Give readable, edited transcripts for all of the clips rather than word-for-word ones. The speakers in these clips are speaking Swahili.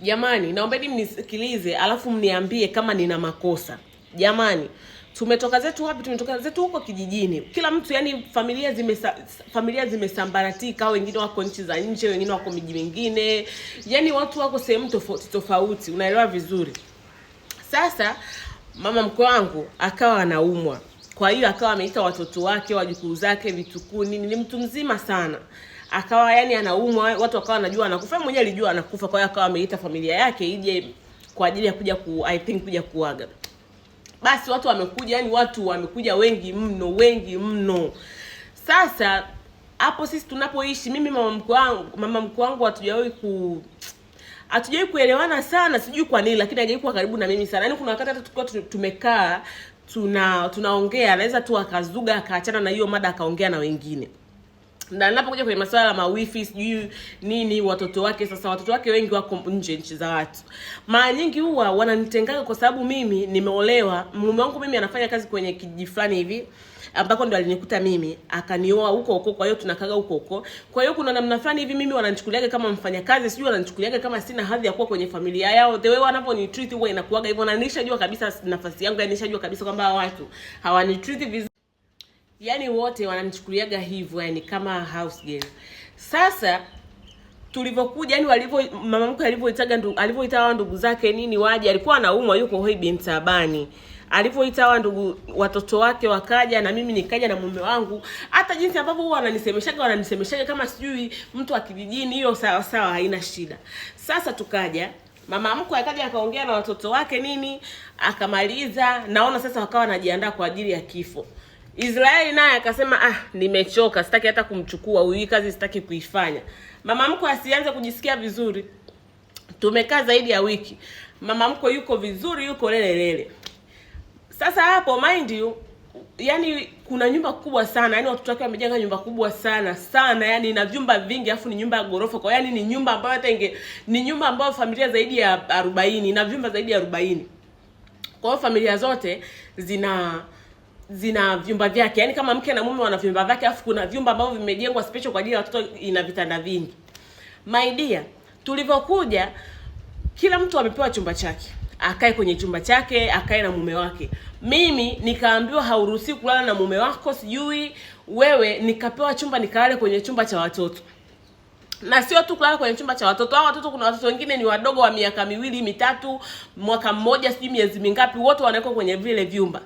Jamani, naombeni mnisikilize alafu mniambie kama nina makosa. Jamani, tumetoka zetu wapi? Tumetoka zetu huko kijijini. Kila mtu yani familia zimesambaratika, wengine wako nchi za nje, wengine wako miji mingine. Yani watu wako sehemu tofauti tofauti, unaelewa vizuri. Sasa mama mkwe wangu akawa anaumwa. Kwa hiyo akawa ameita watoto wake, wajukuu zake, vitukuu nini, ni mtu mzima sana. Akawa yani anaumwa, watu wakawa wanajua anakufa, mwenyewe alijua anakufa, kwa hiyo akawa ameita familia yake ije kwa ajili ya kuja kuja kuaga. Basi watu wamekuja, yani watu wamekuja wengi mno. Sasa hapo sisi tunapoishi, mimi mama mkwe wangu hatujawahi kuelewana sana, sijui kwa nini, lakini hajawahi kuwa karibu na mimi sana. Yaani kuna wakati hata tukiwa tumekaa tunaongea, anaweza tu akazuga akaachana na hiyo mada akaongea na wengine. Na ninapokuja kwenye masuala ya mawifi sijui nini, watoto wake, sasa watoto wake wengi wako nje, nchi za watu. Mara nyingi huwa wananitengaga kwa sababu mimi nimeolewa. Mume wangu mimi anafanya kazi kwenye kijiji fulani hivi ambako ndo alinikuta mimi, akanioa huko, kwa hiyo tunakaga huko. Kwa hiyo kuna namna fulani hivi mimi wananichukuliaga kama mfanyakazi, sijui wananichukuliaga kama sina hadhi ya kuwa kwenye familia yao. The way wanavyonitreat huwa inakuaga hivyo, na nishajua kabisa nafasi yangu, nishajua kabisa kwamba watu hawanitreat vizuri. Yani wote wananichukuliaga hivyo, yani kama house girl. Sasa tulivyokuja, yani mama mkwe alivyoita ndugu zake nini waje, alikuwa anaumwa, yuko hoi binti Abani. Alivyoita watoto wake wakaja, na mimi nikaja na mume wangu. Hata jinsi ambavyo huwa wananisemeshaga kama sijui mtu wa kijijini, hiyo sawa, haina shida. Sasa tukaja, mama mkwe akaja akaongea na watoto wake nini, akamaliza. Naona sasa wakawa wanajiandaa kwa ajili ya kifo. Israeli naye akasema nimechoka, sitaki hata kumchukua huyu, kazi sitaki kuifanya. Mama mkwe asianze kujisikia vizuri. Tumekaa zaidi ya wiki. Mama mkwe yuko vizuri, yuko lele. Sasa hapo mind you, yani kuna nyumba kubwa sana, yani watoto wake wamejenga nyumba kubwa sana, yani na vyumba vingi, afu ni nyumba ya ghorofa. Kwa yani ni nyumba ambayo ni nyumba ambayo familia zaidi ya 40 na vyumba zaidi ya 40. Kwa hiyo familia zote zina vyumba vyake. Yani kama mke na mume wana vyumba vyake, afu kuna vyumba ambavyo vimejengwa special kwa ajili ya watoto, ina vitanda vingi. My dear, tulivyokuja kila mtu amepewa chumba chake. Akae kwenye chumba chake, akae na mume wake. Mimi nikaambiwa hauruhusi kulala na mume wako, sijui wewe, nikapewa chumba nikalale kwenye chumba cha watoto. Na sio tu kulala kwenye chumba cha watoto. Hao watoto kuna watoto wengine ni wadogo wa miaka 2, 3, mwaka mmoja, sijui miezi mingapi, wote wanawekwa kwenye vile vyumba.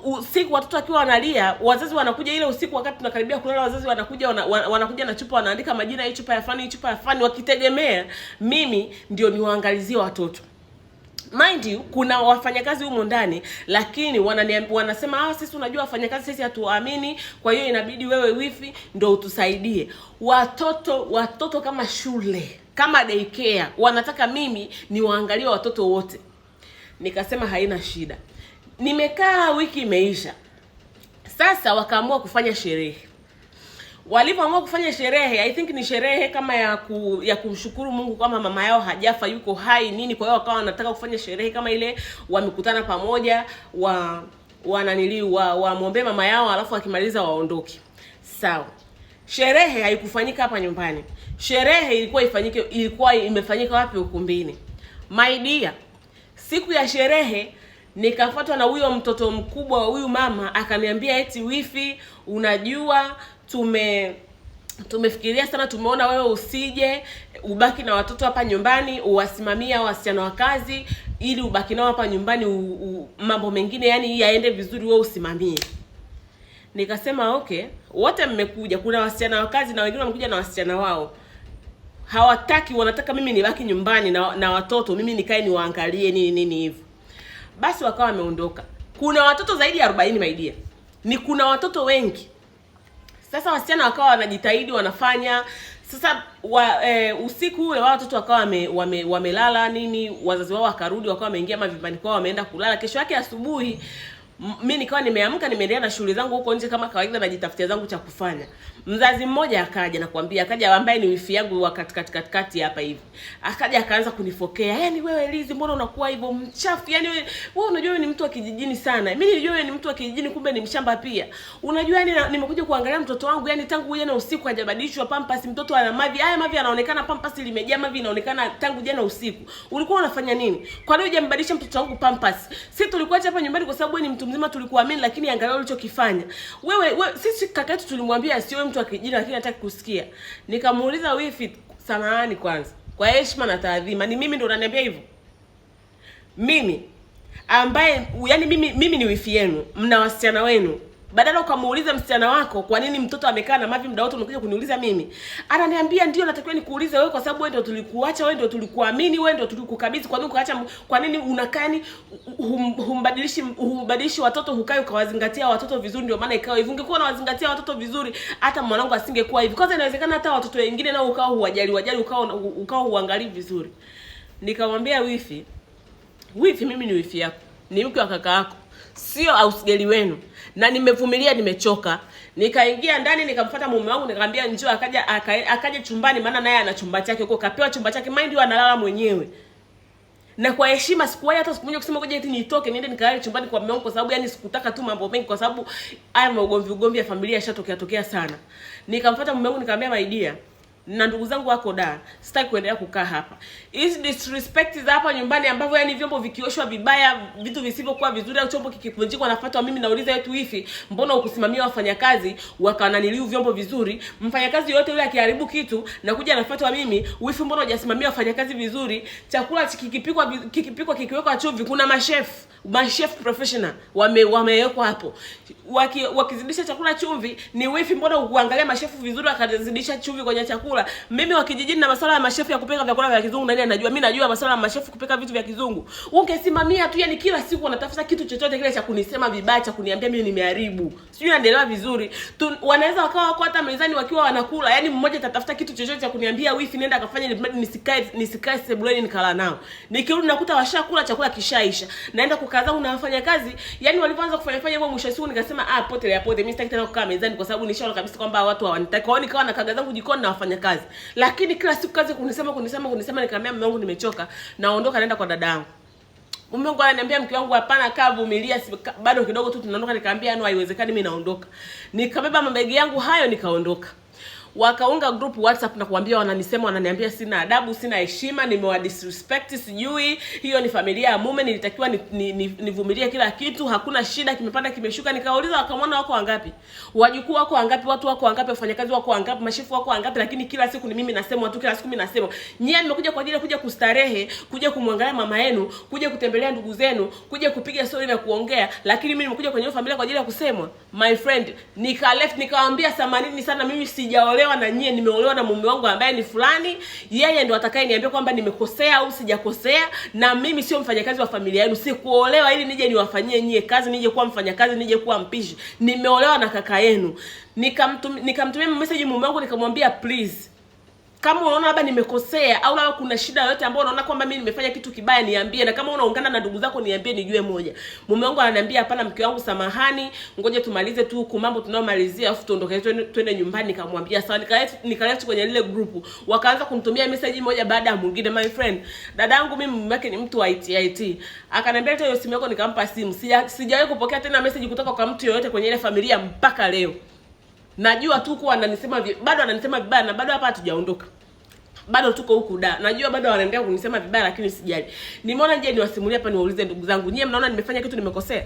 Usiku watoto wakiwa wanalia, wazazi wanakuja ile usiku wakati tunakaribia kulala, wazazi wanakuja na chupa, wanaandika majina, hii chupa ya fani, hii chupa ya fani, wakitegemea mimi ndio niwaangalizie watoto. Mind you, kuna wafanyakazi humo ndani, lakini wanasema sisi unajua wafanyakazi sisi hatuamini, kwa hiyo inabidi wewe wifi ndio utusaidie. Watoto kama shule, kama daycare, wanataka mimi niwaangalie watoto wote. Nikasema haina shida. Nimekaa wiki imeisha. Sasa wakaamua kufanya sherehe. Walipoamua kufanya sherehe, I think ni sherehe kama ya kumshukuru Mungu kama mama yao hajafa, yuko hai nini. Kwa hiyo wakawa wanataka kufanya sherehe kama ile, wamekutana pamoja, muombe mama yao, alafu akimaliza waondoke. Sawa. Sherehe haikufanyika hapa nyumbani. Sherehe ilikuwa imefanyika wapi? Ukumbini. My dear, siku ya sherehe nikafuatwa na huyo mtoto mkubwa wa huyu mama, akaniambia eti wifi, unajua tumefikiria sana, tumeona wewe usije, ubaki na watoto hapa nyumbani, uwasimamia wasichana wa kazi ili ubaki nao hapa nyumbani, mambo mengine yani yaende vizuri, wewe usimamie. Nikasema okay, wote mmekuja, kuna wasichana wa kazi na wengine wamekuja na wasichana wao. Hawataki, wanataka mimi nibaki nyumbani na watoto, mimi nikae niwaangalie nini hivyo. Basi wakawa wameondoka. Kuna watoto zaidi ya 40 my dear. Kuna watoto wengi. Sasa wasichana wakawa wanajitahidi, wanafanya. Sasa usiku ule watoto wakawa wamelala nini, wazazi wao wakarudi, wakawa wameingia mavyumbani kwao, wameenda kulala. Kesho yake asubuhi mimi nikawa nimeamka, nimeendelea na shughuli zangu huko nje kama kawaida, najitafutia zangu cha kufanya. Mzazi mmoja akaja nakwambia, akaja ambaye ni wifi yangu wa katikati hapa hivi. Akaja akaanza kunifokea. Yaani wewe Lizi, mbona unakuwa hivyo mchafu? Yaani wewe unajua wewe ni mtu wa kijijini sana. Mimi nilijua wewe ni mtu wa kijijini, kumbe ni mshamba pia. Unajua yani nimekuja kuangalia mtoto wangu, yani tangu jana usiku hajabadilishwa pampers, mtoto ana mavi. Haya mavi yanaonekana pampers limejaa mavi, inaonekana tangu jana usiku. Ulikuwa unafanya nini? Kwa nini hujambadilisha mtoto wangu pampers? Sisi tulikuacha hapa nyumbani kwa sababu wewe ni mtu mzima, tulikuamini, lakini angalau ulichokifanya. Wewe sisi kaka yetu tulimwambia asiwe mtu wa kijijini, lakini hataki kusikia. Nikamuuliza wifi, samahani kwanza, kwa heshima na taadhima, ni mimi ndo unaniambia hivyo? Mimi ambaye yani mimi ni wifi yenu, mna wasichana wenu. Badala ukamuuliza msichana wako kwa nini mtoto amekaa na mavi muda wote, unakuja kuniuliza mimi. Ananiambia ndio natakiwa nikuulize wewe kwa sababu wewe ndio tulikuacha, wewe ndio tulikuamini, wewe ndio tulikukabidhi. Kwa nini ukaacha? Kwa nini unakani humbadilishi watoto, hukai ukawazingatia watoto vizuri? Ndio maana ikawa hivyo. Ungekuwa unawazingatia watoto vizuri, hata mwanangu asingekuwa hivi. Kwanza inawezekana hata watoto wengine nao ukao huwajali, ukao huangalia vizuri. Nikamwambia wifi, mimi ni wifi yako, ni mke wa kaka yako, sio ausgeli wenu, na nimevumilia, nimechoka. Nikaingia ndani nikamfuata mume wangu, nikamwambia njoo. Akaja chumbani, maana naye ana chumba chake huko, kapewa chumba chake, mind you analala mwenyewe. Na kwa heshima sikuwahi hata siku moja kusema ngoja eti nitoke niende nikalale chumbani kwa mume wangu, kwa sababu yani sikutaka tu mambo mengi, kwa sababu haya ugomvi ya familia yashatokea sana. Nikamfuata mume wangu nikamwambia my dear, na ndugu zangu wako da, sitaki kuendelea kukaa hapa. Hizi disrespect za hapa nyumbani ambavyo yani vyombo vikioshwa vibaya, vitu visivyokuwa vizuri, au chombo kikivunjika nafuatwa mimi. Nauliza yetu hivi, mbona ukusimamia wafanyakazi wakananiliu vyombo vizuri? Mfanyakazi yote yule akiharibu kitu na kuja nafuatwa mimi, wifi, mbona hujasimamia wafanyakazi vizuri? Chakula kikipikwa kikiwekwa chumvi, kuna machef professional wamewekwa hapo. Wakizidisha chakula chumvi, ni wifi, mbona uangalia mashefu vizuri akazidisha chumvi kwenye chakula? Mimi wa kijijini na masuala ya mashefu ya kupika vyakula vya kizungu nani anajua? Mimi najua masuala ya mashefu kupika vitu vya kizungu. Ungesimamia tu, yani kila siku wanatafuta kitu chochote kile cha kunisema vibaya, cha kuniambia mimi nimeharibu. Sijui naendelea vizuri. Wanaweza wakawa wako hata mezani wakiwa wanakula, yani mmoja atatafuta kitu chochote cha kuniambia wifi nenda akafanye, nisikae sebuleni nikala nao. Nikirudi nakuta washakula, chakula kishaisha. Naenda kukaa zangu na wafanya kazi, yani walipoanza kufanya hivyo mwisho wa siku nikasema pote, mimi sitaki tena kukaa mezani kwa sababu nishaona kabisa kwamba watu hawanitaki. Kwa hiyo nikawa na kaga zangu jikoni na wafanya kazi. Lakini kila siku kazi kunisema, nikamwambia mume wangu nimechoka, naondoka naenda kwa dadangu. Mume wangu ananiambia mke wangu hapana, kaa vumilia, bado kidogo tu tunaondoka. Nikamwambia haiwezekani, mimi naondoka. Nikabeba mabegi yangu hayo nikaondoka. Wakaunga group WhatsApp na kuambia, wananiambia sina adabu, sina heshima, nimewa disrespect, sijui hiyo ni familia ya mume, nilitakiwa nivumilie kila kitu, hakuna shida, kimepanda kimeshuka. Nikauliza wakamwona wako wangapi? Wajukuu wako wangapi? Watu wako wangapi? Wafanyakazi wako wangapi? Mashefu wako wangapi? Lakini kila siku ni mimi nasema tu, kila siku mimi nasema. Nyie mmekuja kwa ajili ya kuja kustarehe, kuja kumwangalia mama yenu, kuja kutembelea ndugu zenu, kuja kupiga story na kuongea, lakini mimi nimekuja kwenye familia kwa ajili ya kusemwa. My friend, nikawaambia samanini sana, mimi sijaolewa na nyie, nimeolewa na mume wangu ambaye ni fulani. Yeye ndo atakaye niambia kwamba nimekosea au sijakosea, na mimi sio mfanyakazi wa familia yenu. Sikuolewa ili nije niwafanyie nyie kazi, nije kuwa mfanyakazi, nije kuwa mpishi. Nimeolewa na kaka yenu. Nikamtumia message mume wangu nikamwambia please, kama unaona labda nimekosea au labda kuna shida yoyote ambayo unaona kwamba mimi nimefanya kitu kibaya, niambie, na kama unaungana na ndugu zako niambie nijue moja. Mume wangu ananiambia hapana, mke wangu samahani, ngoja tumalize tu mambo tunayomalizia afu tuondoke twende nyumbani. Nikamwambia sawa. Nikaleta kwenye lile group, wakaanza kunitumia message moja baada ya mwingine. My friend, dadangu mimi mume wake ni mtu wa IT. Akaniambia leta hiyo simu yako, nikampa simu. Sijawahi kupokea tena message kutoka kwa mtu yoyote kwenye ile familia mpaka leo. Najua tu kwa bado ananisema vibaya, na bado hapa hatujaondoka. Bado tuko huku da. Najua bado wanaendelea kunisema vibaya, lakini sijali. Nimeona je niwasimulie hapa, niwaulize ndugu zangu, nyie mnaona nimefanya kitu nimekosea?